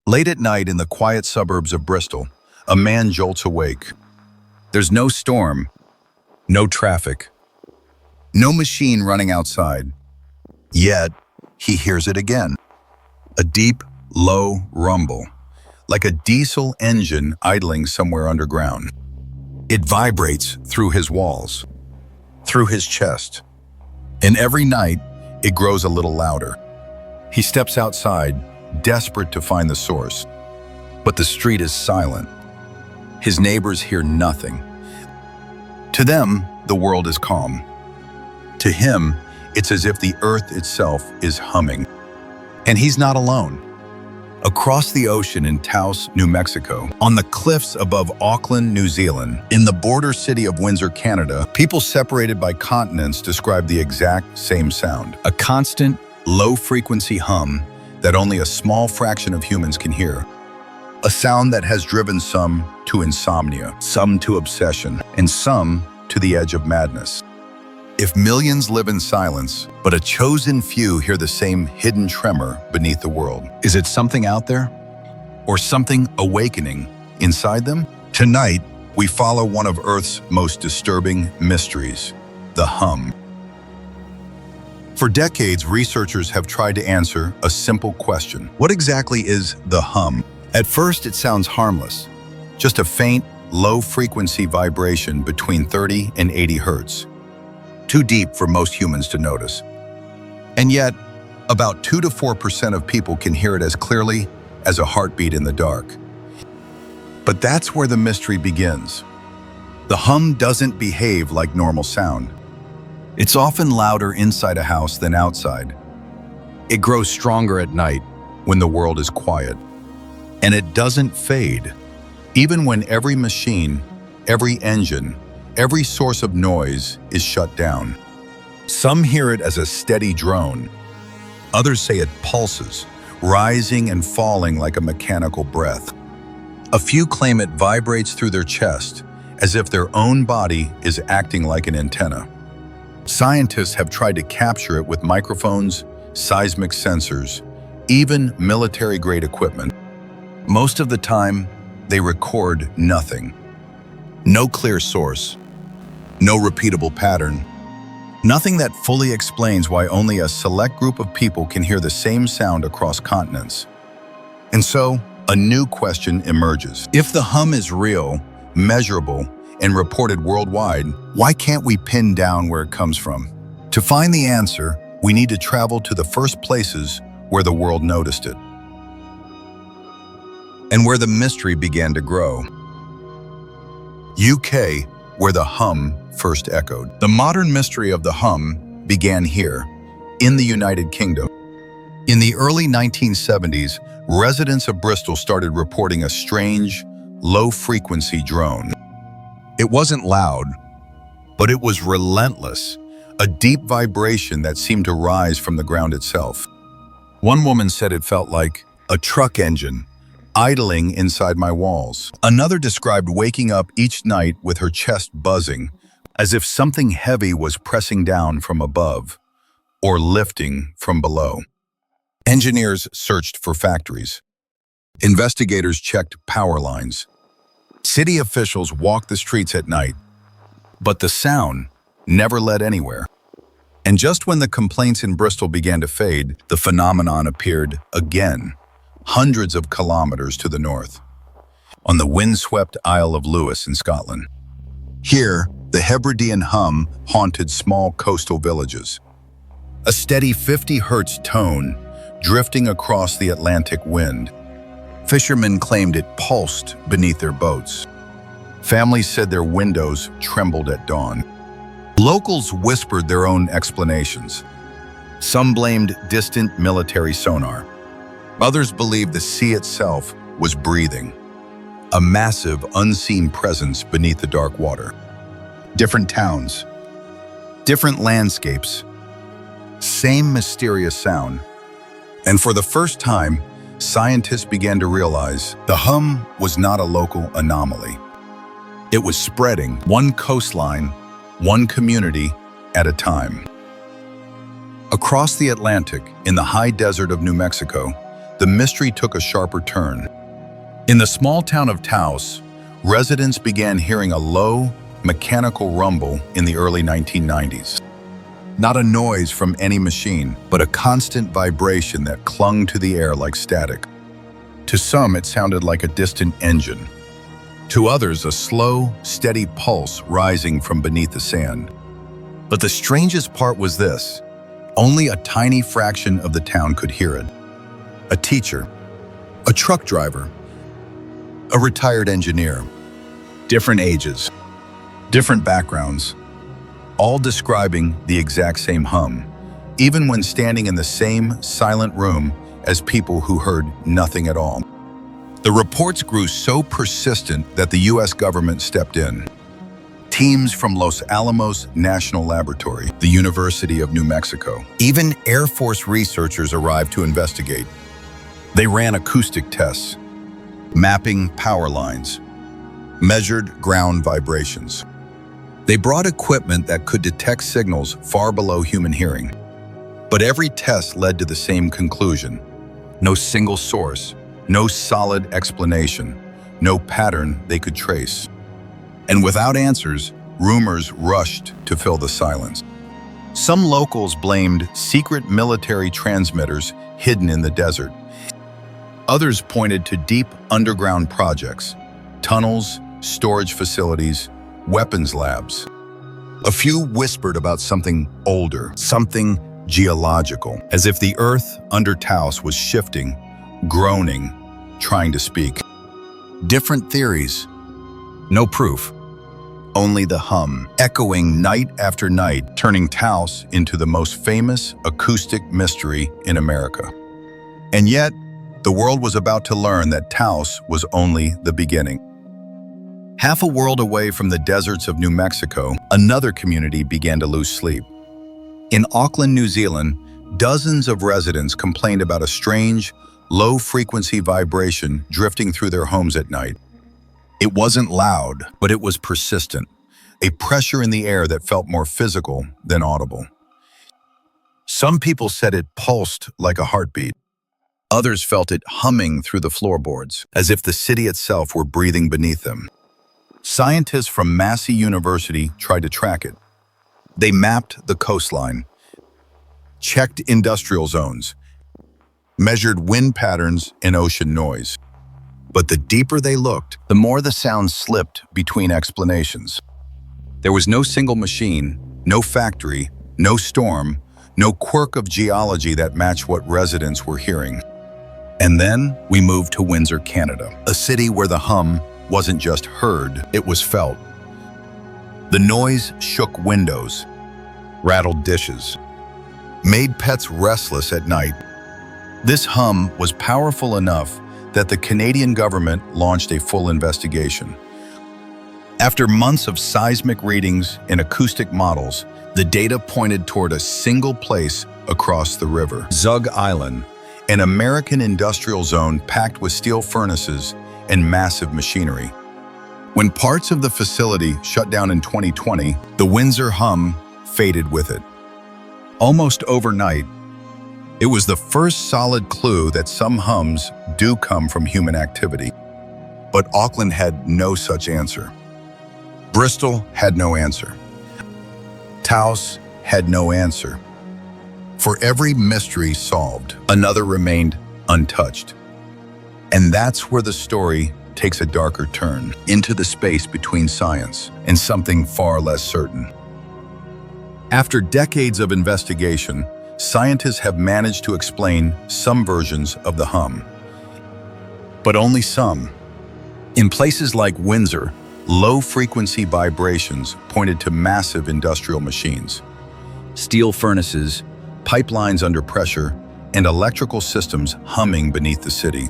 Late at night in the quiet suburbs of Bristol, a man jolts awake. There's no storm, no traffic, no machine running outside. Yet, he hears it again. A deep, low rumble, like a diesel engine idling somewhere underground. It vibrates through his walls, through his chest. And every night, it grows a little louder. He steps outside, desperate to find the source. But the street is silent. His neighbors hear nothing. To them, the world is calm. To him, it's as if the earth itself is humming. And he's not alone. Across the ocean in Taos, New Mexico, on the cliffs above Auckland, New Zealand, in the border city of Windsor, Canada, people separated by continents describe the exact same sound. A constant, low-frequency hum that only a small fraction of humans can hear. A sound that has driven some to insomnia, some to obsession, and some to the edge of madness. If millions live in silence, but a chosen few hear the same hidden tremor beneath the world, is it something out there? Or something awakening inside them? Tonight, we follow one of Earth's most disturbing mysteries, the hum. For decades, researchers have tried to answer a simple question. What exactly is the hum? At first, it sounds harmless, just a faint, low-frequency vibration between 30 and 80 hertz. Too deep for most humans to notice. And yet, about 2 to 4% of people can hear it as clearly as a heartbeat in the dark. But that's where the mystery begins. The hum doesn't behave like normal sound. It's often louder inside a house than outside. It grows stronger at night when the world is quiet. And it doesn't fade, even when every machine, every engine, every source of noise is shut down. Some hear it as a steady drone. Others say it pulses, rising and falling like a mechanical breath. A few claim it vibrates through their chest, as if their own body is acting like an antenna. Scientists have tried to capture it with microphones, seismic sensors, even military-grade equipment. Most of the time, they record nothing. No clear source, no repeatable pattern, nothing that fully explains why only a select group of people can hear the same sound across continents. And so, a new question emerges. If the hum is real, measurable, and reported worldwide, why can't we pin down where it comes from? To find the answer, we need to travel to the first places where the world noticed it, and where the mystery began to grow. UK, where the hum first echoed. The modern mystery of the hum began here, in the United Kingdom. In the early 1970s, residents of Bristol started reporting a strange, low-frequency drone. It wasn't loud, but it was relentless, a deep vibration that seemed to rise from the ground itself. One woman said it felt like a truck engine, idling inside my walls. Another described waking up each night with her chest buzzing, as if something heavy was pressing down from above or lifting from below. Engineers searched for factories. Investigators checked power lines. City officials walked the streets at night, but the sound never led anywhere. And just when the complaints in Bristol began to fade, the phenomenon appeared again, hundreds of kilometers to the north, on the windswept Isle of Lewis in Scotland. Here, the Hebridean hum haunted small coastal villages. A steady 50 hertz tone drifting across the Atlantic wind. Fishermen claimed it pulsed beneath their boats. Families said their windows trembled at dawn. Locals whispered their own explanations. Some blamed distant military sonar. Others believed the sea itself was breathing, a massive, unseen presence beneath the dark water. Different towns, different landscapes, same mysterious sound. And for the first time, scientists began to realize the hum was not a local anomaly. It was spreading, one coastline, one community at a time. Across the Atlantic, in the high desert of New Mexico, the mystery took a sharper turn. In the small town of Taos, residents began hearing a low, mechanical rumble in the early 1990s. Not a noise from any machine, but a constant vibration that clung to the air like static. To some, it sounded like a distant engine. To others, a slow, steady pulse rising from beneath the sand. But the strangest part was this: only a tiny fraction of the town could hear it. A teacher, a truck driver, a retired engineer, different ages, different backgrounds, all describing the exact same hum, even when standing in the same silent room as people who heard nothing at all. The reports grew so persistent that the US government stepped in. Teams from Los Alamos National Laboratory, the University of New Mexico, even Air Force researchers arrived to investigate. They ran acoustic tests, mapping power lines, measured ground vibrations. They brought equipment that could detect signals far below human hearing. But every test led to the same conclusion: no single source, no solid explanation, no pattern they could trace. And without answers, rumors rushed to fill the silence. Some locals blamed secret military transmitters hidden in the desert. Others pointed to deep underground projects, tunnels, storage facilities, weapons labs. A few whispered about something older, something geological, as if the earth under Taos was shifting, groaning, trying to speak. Different theories, no proof. Only the hum, echoing night after night, turning Taos into the most famous acoustic mystery in America. And yet, the world was about to learn that Taos was only the beginning. Half a world away from the deserts of New Mexico, another community began to lose sleep. In Auckland, New Zealand, dozens of residents complained about a strange, low-frequency vibration drifting through their homes at night. It wasn't loud, but it was persistent, a pressure in the air that felt more physical than audible. Some people said it pulsed like a heartbeat. Others felt it humming through the floorboards, as if the city itself were breathing beneath them. Scientists from Massey University tried to track it. They mapped the coastline, checked industrial zones, measured wind patterns and ocean noise. But the deeper they looked, the more the sound slipped between explanations. There was no single machine, no factory, no storm, no quirk of geology that matched what residents were hearing. And then we moved to Windsor, Canada, a city where the hum wasn't just heard, it was felt. The noise shook windows, rattled dishes, made pets restless at night. This hum was powerful enough that the Canadian government launched a full investigation. After months of seismic readings and acoustic models, the data pointed toward a single place across the river, Zug Island, an American industrial zone packed with steel furnaces and massive machinery. When parts of the facility shut down in 2020, the Windsor hum faded with it. Almost overnight, it was the first solid clue that some hums do come from human activity. But Auckland had no such answer. Bristol had no answer. Taos had no answer. For every mystery solved, another remained untouched. And that's where the story takes a darker turn, into the space between science and something far less certain. After decades of investigation, scientists have managed to explain some versions of the hum. But only some. In places like Windsor, low-frequency vibrations pointed to massive industrial machines. Steel furnaces, pipelines under pressure, and electrical systems humming beneath the city.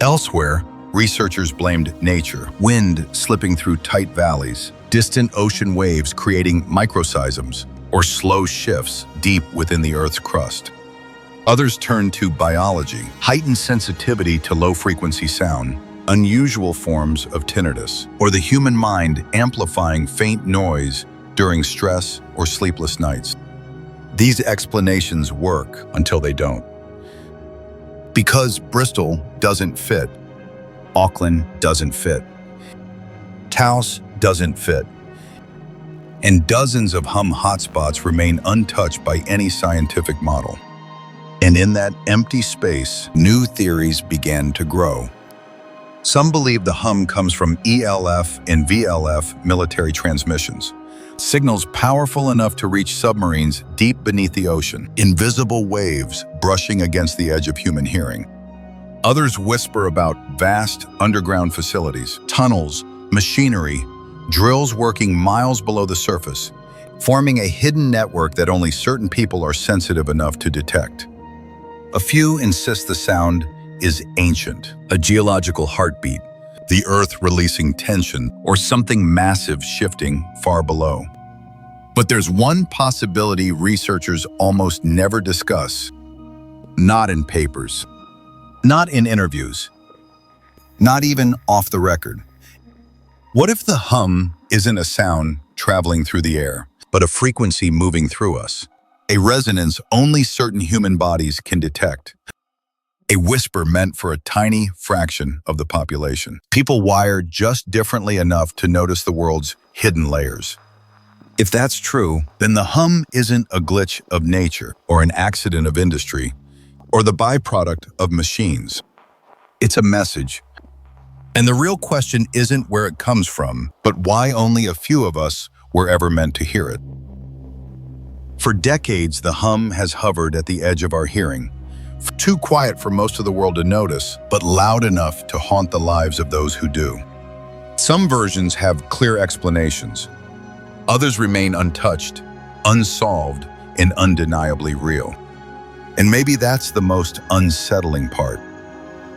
Elsewhere, researchers blamed nature, wind slipping through tight valleys, distant ocean waves creating microseisms, or slow shifts deep within the Earth's crust. Others turned to biology, heightened sensitivity to low-frequency sound, unusual forms of tinnitus, or the human mind amplifying faint noise during stress or sleepless nights. These explanations work until they don't. Because Bristol doesn't fit, Auckland doesn't fit, Taos doesn't fit, and dozens of hum hotspots remain untouched by any scientific model. And in that empty space, new theories began to grow. Some believe the hum comes from ELF and VLF military transmissions, signals powerful enough to reach submarines deep beneath the ocean, invisible waves brushing against the edge of human hearing. Others whisper about vast underground facilities, tunnels, machinery, drills working miles below the surface, forming a hidden network that only certain people are sensitive enough to detect. A few insist the sound is ancient, a geological heartbeat, the earth releasing tension, or something massive shifting far below. But there's one possibility researchers almost never discuss. Not in papers, not in interviews, not even off the record. What if the hum isn't a sound traveling through the air, but a frequency moving through us? A resonance only certain human bodies can detect. A whisper meant for a tiny fraction of the population. People wired just differently enough to notice the world's hidden layers. If that's true, then the hum isn't a glitch of nature or an accident of industry or the byproduct of machines. It's a message. And the real question isn't where it comes from, but why only a few of us were ever meant to hear it. For decades, the hum has hovered at the edge of our hearing, too quiet for most of the world to notice, but loud enough to haunt the lives of those who do. Some versions have clear explanations. Others remain untouched, unsolved, and undeniably real. And maybe that's the most unsettling part.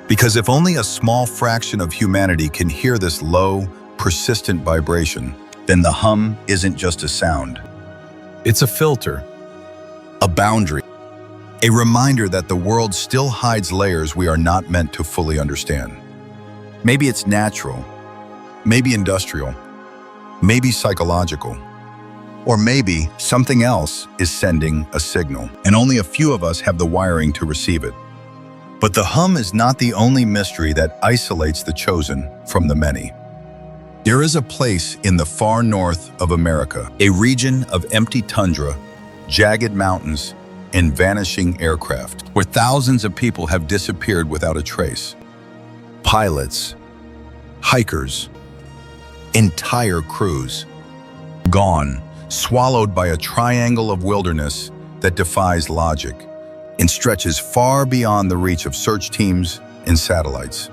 Because if only a small fraction of humanity can hear this low, persistent vibration, then the hum isn't just a sound. It's a filter, a boundary, a reminder that the world still hides layers we are not meant to fully understand. Maybe it's natural, maybe industrial, maybe psychological, or maybe something else is sending a signal, and only a few of us have the wiring to receive it. But the hum is not the only mystery that isolates the chosen from the many. There is a place in the far north of America, a region of empty tundra, jagged mountains, and vanishing aircraft, where thousands of people have disappeared without a trace. Pilots, hikers, entire crews, gone, swallowed by a triangle of wilderness that defies logic and stretches far beyond the reach of search teams and satellites.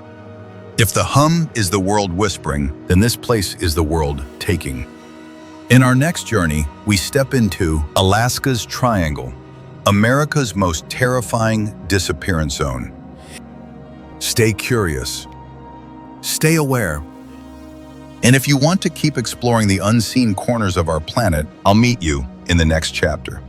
If the hum is the world whispering, then this place is the world taking. In our next journey, we step into Alaska's Triangle, America's most terrifying disappearance zone. Stay curious. Stay aware. And if you want to keep exploring the unseen corners of our planet, I'll meet you in the next chapter.